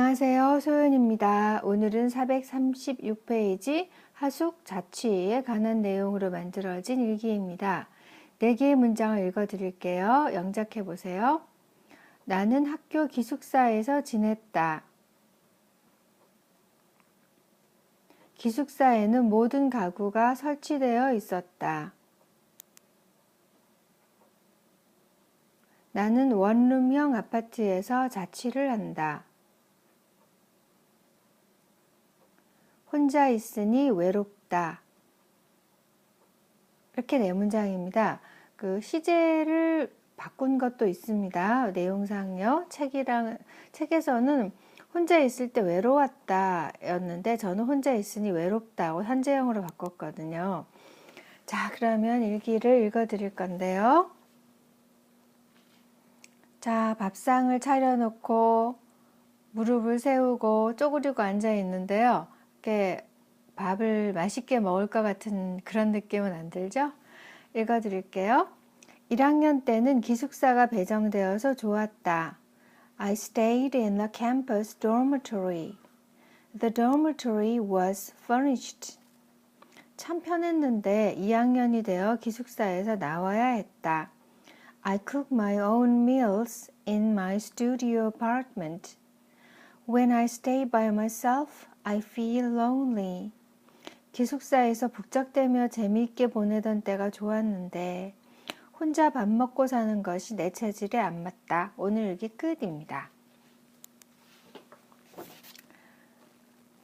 안녕하세요. 소연입니다. 오늘은 436페이지 하숙 자취에 관한 내용으로 만들어진 일기입니다. 4개의 문장을 읽어드릴게요. 영작해 보세요. 나는 학교 기숙사에서 지냈다. 기숙사에는 모든 가구가 설치되어 있었다. 나는 원룸형 아파트에서 자취를 한다. 혼자 있으니 외롭다. 이렇게 네 문장입니다. 그 시제를 바꾼 것도 있습니다. 내용상요. 책에서는 혼자 있을 때 외로웠다 였는데 저는 혼자 있으니 외롭다고 현재형으로 바꿨거든요. 자, 그러면 일기를 읽어 드릴 건데요. 자, 밥상을 차려놓고 무릎을 세우고 쪼그리고 앉아 있는데요. 이렇게 밥을 맛있게 먹을 것 같은 그런 느낌은 안 들죠? 읽어 드릴게요. 1학년 때는 기숙사가 배정되어서 좋았다. I stayed in the campus dormitory. The dormitory was furnished. 참 편했는데 2학년이 되어 기숙사에서 나와야 했다. I cook my own meals in my studio apartment. When I stay by myself, I feel lonely. 기숙사에서 북적대며 재미있게 보내던 때가 좋았는데 혼자 밥 먹고 사는 것이 내 체질에 안 맞다. 오늘 일기 끝입니다.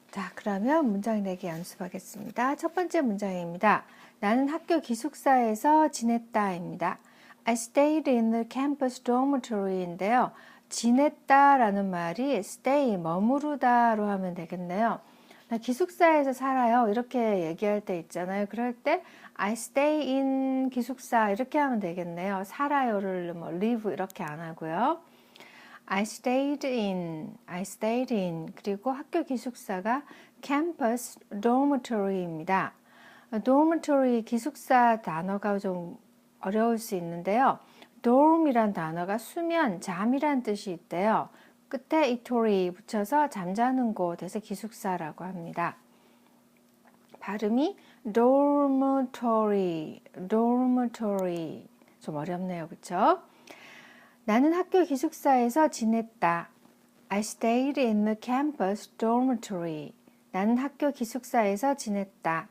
자, 그러면 문장 4개 연습하겠습니다. 첫 번째 문장입니다. 나는 학교 기숙사에서 지냈다입니다. I stayed in the campus dormitory인데요. 지냈다라는 말이 stay, 머무르다로 하면 되겠네요. 나 기숙사에서 살아요. 이렇게 얘기할 때 있잖아요. 그럴 때 I stay in 기숙사 이렇게 하면 되겠네요. 살아요를 뭐 live 이렇게 안 하고요. I stayed in 그리고 학교 기숙사가 campus dormitory입니다. dormitory 기숙사 단어가 좀 어려울 수 있는데요. dorm이란 단어가 수면, 잠이란 뜻이 있대요. 끝에 itory 붙여서 잠자는 곳에서 기숙사라고 합니다. 발음이 dormitory 좀 어렵네요. 그쵸? 나는 학교 기숙사에서 지냈다. I stayed in the campus dormitory. 나는 학교 기숙사에서 지냈다.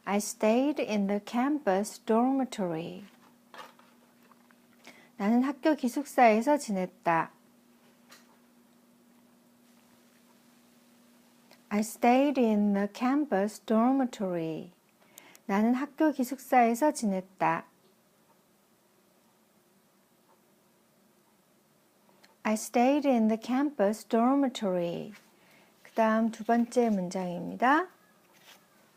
I stayed in the campus dormitory. 나는 학교 기숙사에서 지냈다. I stayed in the campus dormitory. 나는 학교 기숙사에서 지냈다. I stayed in the campus dormitory. 그 다음 두 번째 문장입니다.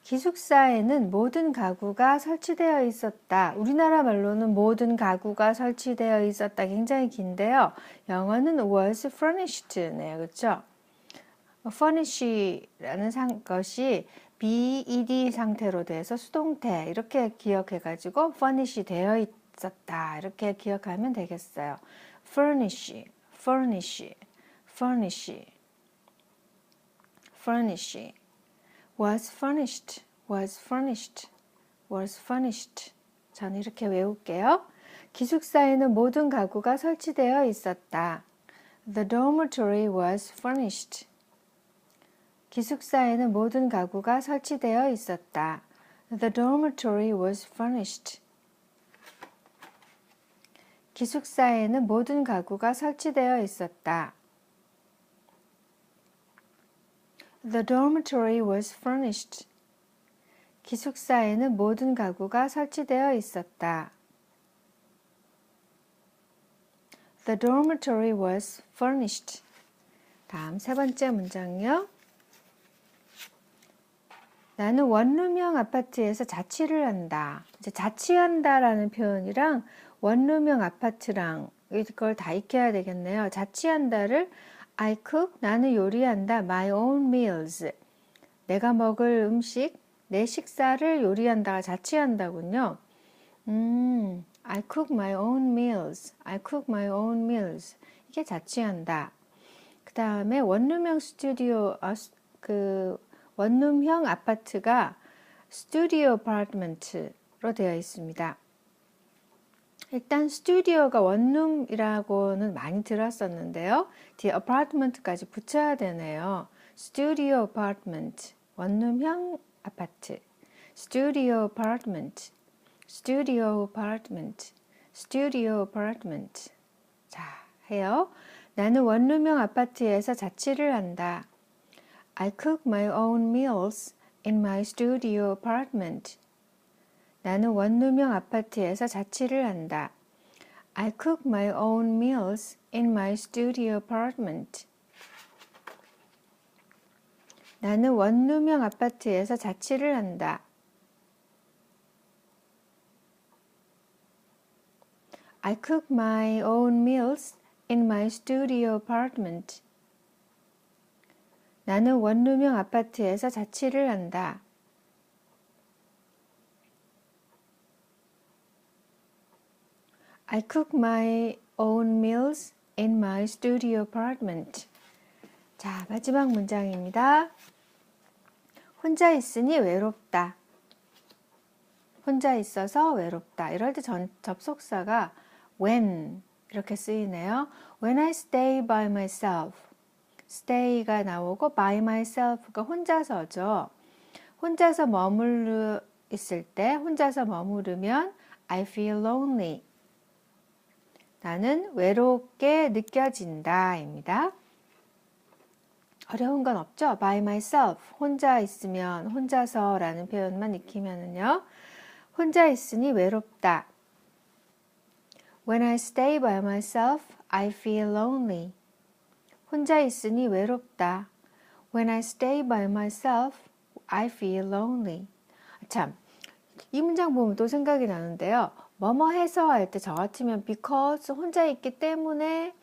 기숙사에는 모든 가구가 설치되어 있었다. 우리나라 말로는 모든 가구가 설치되어 있었다. 굉장히 긴데요. 영어는 was furnished네요. 그렇죠? furnish라는 것이 BED 상태로 돼서 수동태 이렇게 기억해가지고 furnish 되어 있었다. 이렇게 기억하면 되겠어요. furnish was furnished. 저는 이렇게 외울게요. 기숙사에는 모든 가구가 설치되어 있었다. The dormitory was furnished. 기숙사에는 모든 가구가 설치되어 있었다. The dormitory was furnished. 기숙사에는 모든 가구가 설치되어 있었다. The dormitory was furnished. 기숙사에는 모든 가구가 설치되어 있었다. The dormitory was furnished. 다음 세 번째 문장이요. 나는 원룸형 아파트에서 자취를 한다. 이제 자취한다라는 표현이랑 원룸형 아파트랑 이걸 다 익혀야 되겠네요. 자취한다를 I cook, 나는 요리한다. My own meals. 내가 먹을 음식, 내 식사를 요리한다가 자취한다군요. I cook my own meals. 이게 자취한다. 그 다음에 원룸형 스튜디오, 원룸형 아파트가 스튜디오 아파트먼트로 되어 있습니다. 일단 스튜디오가 원룸이라고는 많이 들었었는데요. 뒤에 아파트먼트까지 붙여야 되네요. 스튜디오 아파트먼트, 원룸형 아파트. 스튜디오 아파트먼트, 스튜디오 아파트먼트, 스튜디오 아파트먼트. 자, 해요. 나는 원룸형 아파트에서 자취를 한다. I cook my own meals in my studio apartment. 나는 원룸형 아파트에서 자취를 한다. I cook my own meals in my studio apartment. 나는 원룸형 아파트에서 자취를 한다. I cook my own meals in my studio apartment. 나는 원룸형 아파트에서 자취를 한다. I cook my own meals in my studio apartment. 자, 마지막 문장입니다. 혼자 있으니 외롭다. 혼자 있어서 외롭다. 이럴 때 접속사가 when 이렇게 쓰이네요. When I stay by myself. stay가 나오고 by myself가 혼자서죠. 혼자서 머물러 있을 때, 혼자서 머무르면 I feel lonely. 나는 외롭게 느껴진다 입니다. 어려운 건 없죠? by myself, 혼자 있으면, 혼자서 라는 표현만 익히면은요. 혼자 있으니 외롭다. When I stay by myself, I feel lonely. 혼자 있으니 외롭다. When I stay by myself, I feel lonely. 참, 이 문장 보면 또 생각이 나는데요. 뭐뭐 해서 할 때 저 같으면 because 혼자 있기 때문에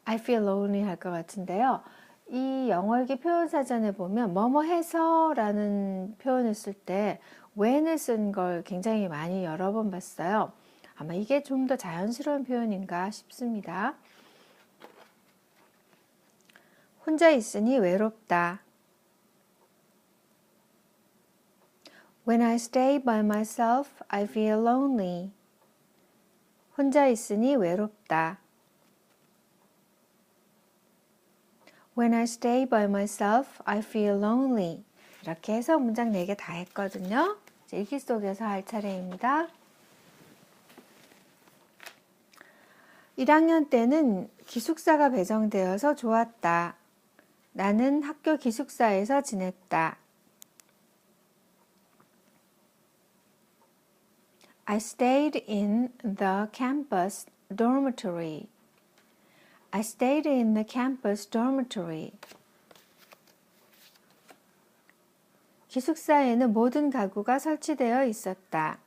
I feel lonely 할 것 같은데요. 이 영어일기 표현사전에 보면 뭐뭐 해서 라는 표현을 쓸 때 when을 쓴 걸 굉장히 많이 여러 번 봤어요. 아마 이게 좀 더 자연스러운 표현인가 싶습니다. 혼자 있으니 외롭다. When I stay by myself, I feel lonely. 혼자 있으니 외롭다. When I stay by myself, I feel lonely. 이렇게 해서 문장 4개 다 했거든요. 이제 일기 속에서 할 차례입니다. 1학년 때는 기숙사가 배정되어서 좋았다. 나는 학교 기숙사에서 지냈다. I stayed in the campus dormitory. I stayed in the campus dormitory. 기숙사에는 모든 가구가 설치되어 있었다.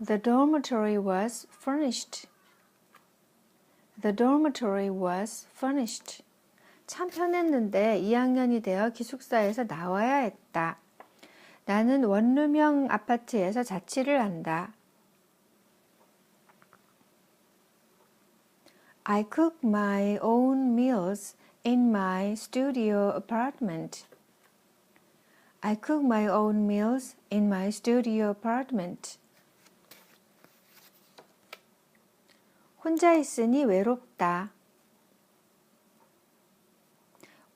The dormitory was furnished. The dormitory was furnished. 참 편했는데 2학년이 되어 기숙사에서 나와야 했다. 나는 원룸형 아파트에서 자취를 한다. I cook my own meals in my studio apartment. I cook my own meals in my studio apartment. 혼자 있으니 외롭다.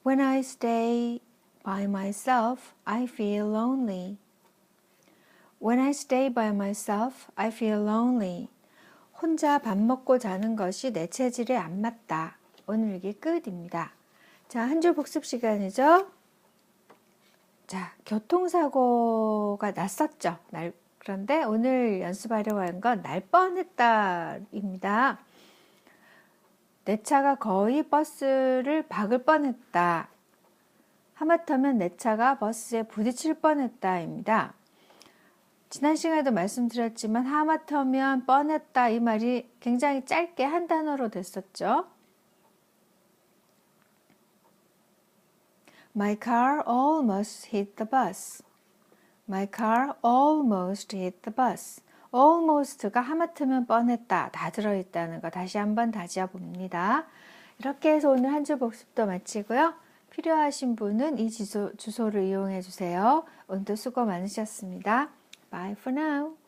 When I stay by myself, I feel lonely. When I stay by myself, I feel lonely. 혼자 밥 먹고 자는 것이 내 체질에 안 맞다. 오늘 일기 끝입니다. 자, 한 줄 복습 시간이죠. 자, 교통사고가 났었죠. 그런데 오늘 연습하려고 하는 건 날 뻔했다입니다. 내 차가 거의 버스를 박을 뻔했다. 하마터면 내 차가 버스에 부딪힐 뻔했다입니다. 지난 시간에도 말씀드렸지만 하마터면 뻔했다 이 말이 굉장히 짧게 한 단어로 됐었죠. My car almost hit the bus. My car almost hit the bus. almost가 하마터면 뻔했다, 다 들어있다는 거 다시 한번 다지어 봅니다. 이렇게 해서 오늘 한 줄 복습도 마치고요. 필요하신 분은 이 주소를 이용해 주세요. 오늘도 수고 많으셨습니다. Bye for now.